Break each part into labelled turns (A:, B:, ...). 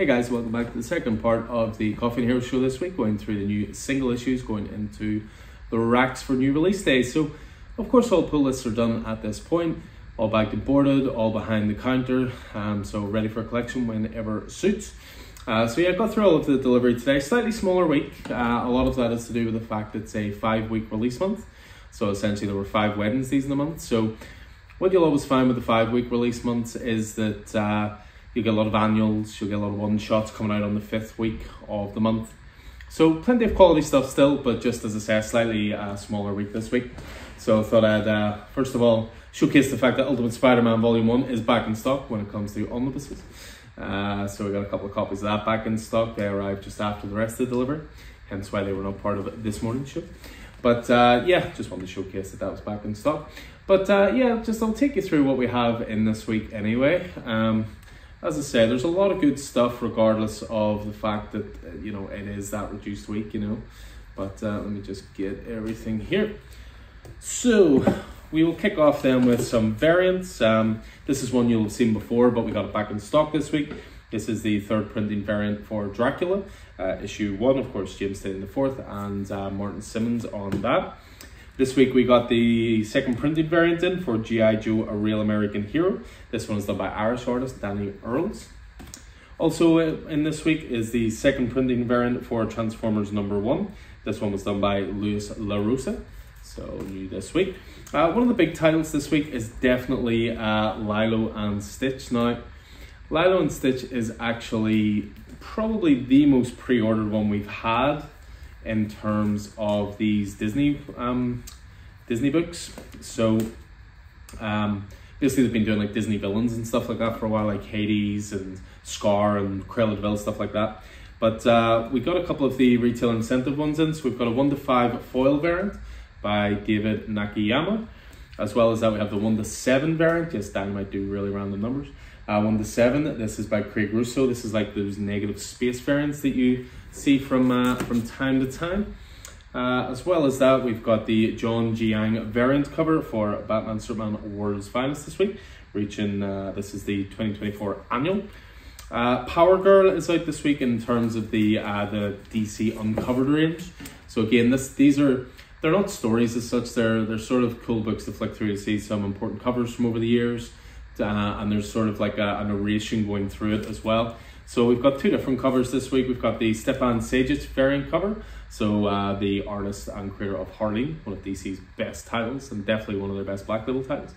A: guys, welcome back to the second part of the Coffee and Hero show this week, going through the new single issues, going into the racks for new release days. So, of course, all pull lists are done at this point, all bagged and boarded, all behind the counter, so ready for collection whenever suits. So yeah, I got through all of the delivery today. Slightly smaller week. A lot of that is to do with the fact it's a 5-week release month. So essentially there were 5 Wednesdays in the month. So what you'll always find with the 5-week release months is that you'll get a lot of annuals, you'll get a lot of one-shots coming out on the 5th week of the month. So plenty of quality stuff still, but just as I say, a slightly smaller week this week. So I thought I'd first of all showcase the fact that Ultimate Spider-Man Volume 1 is back in stock when it comes to omnibuses. So we got a couple of copies of that back in stock. They arrived just after the rest of the delivery, hence why they were not part of this morning's show. But yeah, just wanted to showcase that was back in stock. But yeah, I'll take you through what we have in this week anyway. As I say, there's a lot of good stuff regardless of the fact that, you know, it is that reduced week, you know. But let me just get everything here. So we will kick off then with some variants. This is one you'll have seen before, but we got it back in stock this week. This is the 3rd printing variant for Dracula, issue 1, of course, James Tynion IV and Martin Simmons on that. This week we got the 2nd printing variant in for G.I. Joe, A Real American Hero. This one is done by Irish artist Danny Earls. Also in this week is the 2nd printing variant for Transformers #1. This one was done by Luis LaRosa, so new this week. One of the big titles this week is definitely Lilo and Stitch. Now, Lilo and Stitch is actually probably the most pre-ordered one we've had in terms of these Disney books. So basically they've been doing like Disney villains and stuff like that for a while, like Hades and Scar and Cruella de Vil, stuff like that. But we got a couple of the retail incentive ones in. So we've got a 1-5 foil variant by David Nakayama, as well as that we have the 1-7 variant. Yes, Dan might do really random numbers. 1-7, this is by Craig Russo. This is like those negative space variants that you see from time to time. As well as that, we've got the John Jiang variant cover for Batman Superman World's Finest this week, reaching, this is the 2024 annual. Power Girl is out this week in terms of the DC Uncovered range. So again, they're not stories as such, they're sort of cool books to flick through to see some important covers from over the years. And there's sort of like a narration going through it as well. So we've got 2 different covers this week. We've got the Stefan Sajic variant cover. So the artist and creator of Harleen, one of DC's best titles and definitely one of their best Black Label titles.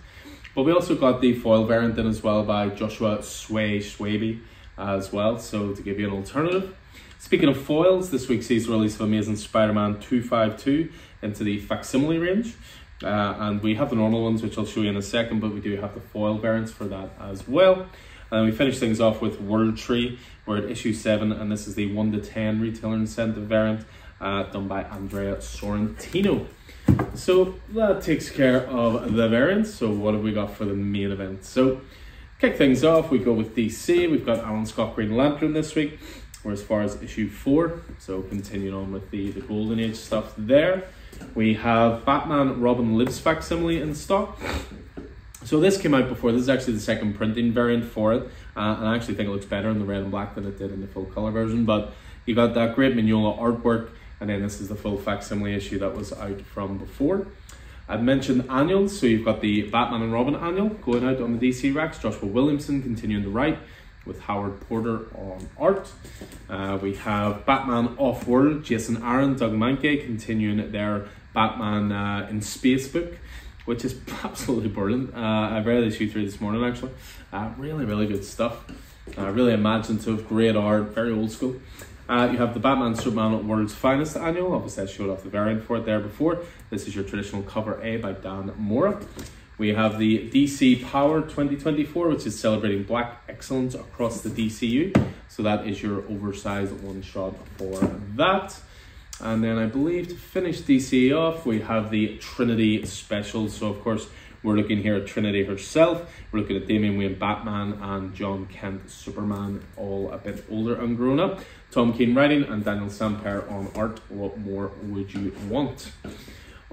A: But we also got the foil variant in as well by Joshua Schwabe as well. So to give you an alternative. Speaking of foils, this week sees the release of Amazing Spider-Man 252 into the facsimile range. And we have the normal ones, which I'll show you in a second, but we do have the foil variants for that as well. And we finish things off with World Tree. We're at issue 7, and this is the 1-10 retailer incentive variant done by Andrea Sorrentino. So that takes care of the variants. So what have we got for the main event? So kick things off, we go with DC. We've got Alan Scott Green Lantern this week. We're as far as issue 4. So continuing on with the Golden Age stuff there. We have Batman Robin Lives facsimile in stock. So this came out before. This is actually the 2nd printing variant for it. And I actually think it looks better in the red and black than it did in the full color version. But you got that great Mignola artwork. And then this is the full facsimile issue that was out from before. I'd mentioned annuals. So you've got the Batman and Robin annual going out on the DC racks. Joshua Williamson continuing to write with Howard Porter on art. We have Batman Off-World, Jason Aaron, Doug Mahnke continuing their Batman in Space book, which is absolutely brilliant. I read issue 3 this morning actually. Really, really good stuff. Really imaginative, great art, very old school. You have the Batman Superman World's Finest annual. Obviously I showed off the variant for it there before. This is your traditional cover A by Dan Mora. We have the DC Power 2024, which is celebrating Black excellence across the DCU. So that is your oversized one-shot for that. And then I believe to finish DC off, we have the Trinity special. So of course, we're looking here at Trinity herself. We're looking at Damian Wayne Batman and John Kent Superman, all a bit older and grown up. Tom Keane writing and Daniel Sampere on art. What more would you want?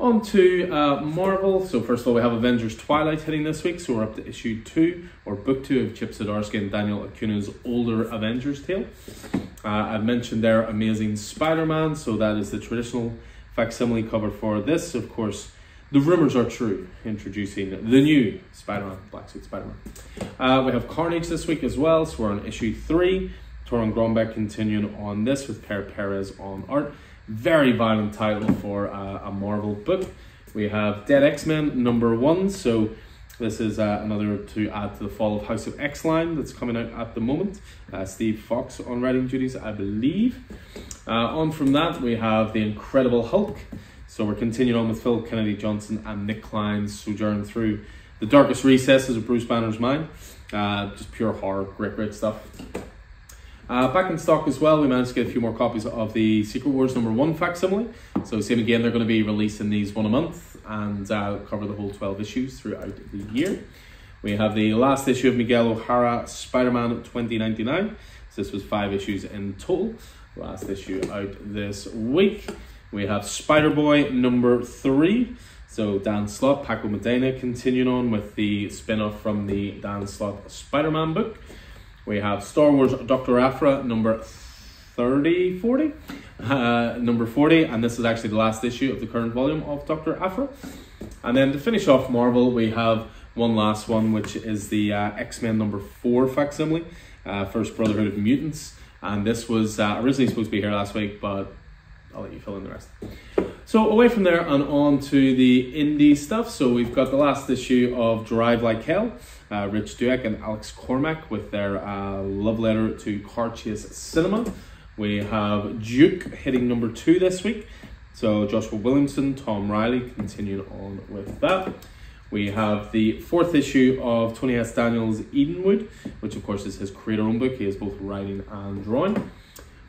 A: On to Marvel. So first of all, we have Avengers Twilight hitting this week. So we're up to issue 2, or book 2 of Chip Zdarsky and Daniel Acuna's older Avengers tale. I've mentioned there Amazing Spider-Man. So that is the traditional facsimile cover for this. Of course, the rumors are true, introducing the new Spider-Man, Black Suit Spider-Man. We have Carnage this week as well. So we're on issue 3. Torun Grombeck continuing on this with Per Perez on art. Very violent title for a Marvel book. We have Dead X-Men #1. So this is another to add to the Fall of House of X line that's coming out at the moment. Steve Fox on writing duties, I believe. On from that, we have The Incredible Hulk. So we're continuing on with Phil Kennedy Johnson and Nick Klein's sojourn through the darkest recesses of Bruce Banner's mind. Just pure horror, great stuff. Back in stock as well, we managed to get a few more copies of the Secret Wars #1 facsimile. So same again, they're going to be releasing these one a month and cover the whole 12 issues throughout the year. We have the last issue of Miguel O'Hara Spider-Man 2099. So this was 5 issues in total. Last issue out this week. We have Spider-Boy #3. So Dan Slott, Paco Medina continuing on with the spin-off from the Dan Slott Spider-Man book. We have Star Wars Dr. Aphra #40, and this is actually the last issue of the current volume of Dr. Aphra. And then to finish off Marvel, we have one last one, which is the X-Men #4 facsimile, First Brotherhood of Mutants. And this was originally supposed to be here last week, but I'll let you fill in the rest. So away from there and on to the indie stuff. So we've got the last issue of Drive Like Hell, Rich Douek and Alex Cormack with their love letter to Car Chase Cinema. We have Duke hitting #2 this week. So Joshua Williamson, Tom Riley continuing on with that. We have the 4th issue of Tony S. Daniels' Edenwood, which of course is his creator-owned book. He is both writing and drawing.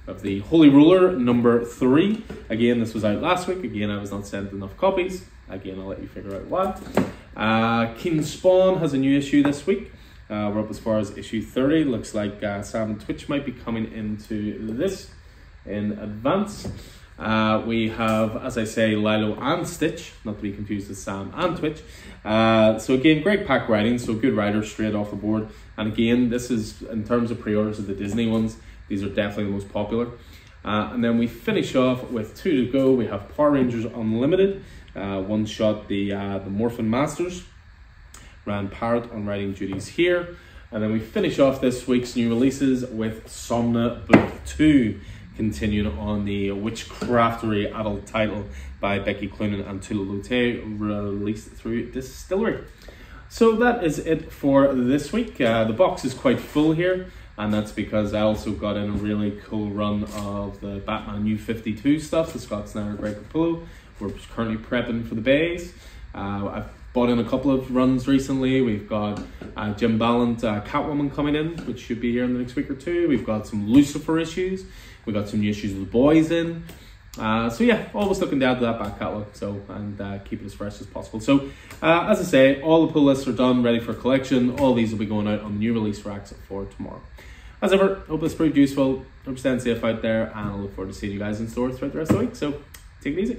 A: Of the Holy Ruler #3. Again, this was out last week. Again, I was not sent enough copies. Again, I'll let you figure out why. Keen Spawn has a new issue this week. We're up as far as issue 30. Looks like Sam Twitch might be coming into this in advance. We have, as I say, Lilo and Stitch, not to be confused with Sam and Twitch. So again, great pack writing, so good writers straight off the board. And again, this is, in terms of pre-orders of the Disney ones, these are definitely the most popular. And then we finish off with 2 to go. We have Power Rangers Unlimited, one shot the Morphin Masters. Rand Parrott on writing duties here. And then we finish off this week's new releases with Somna Book 2, continuing on the Witchcraftery adult title by Becky Cloonan and Tula Lotay, released through Distillery. So that is it for this week. The box is quite full here. And that's because I also got in a really cool run of the Batman New 52 stuff, the Scott Snyder, Greg Capullo. We're currently prepping for the bays. I've bought in a couple of runs recently. We've got Jim Ballant, Catwoman coming in, which should be here in the next week or 2. We've got some Lucifer issues. We've got some new issues of The Boys in. So yeah, always looking to add to that back catalogue, and keep it as fresh as possible. So as I say, all the pull lists are done, ready for collection. All these will be going out on the new release racks for tomorrow. As ever, hope this proved useful. Hope you stay safe out there, and I look forward to seeing you guys in store throughout the rest of the week. So take it easy.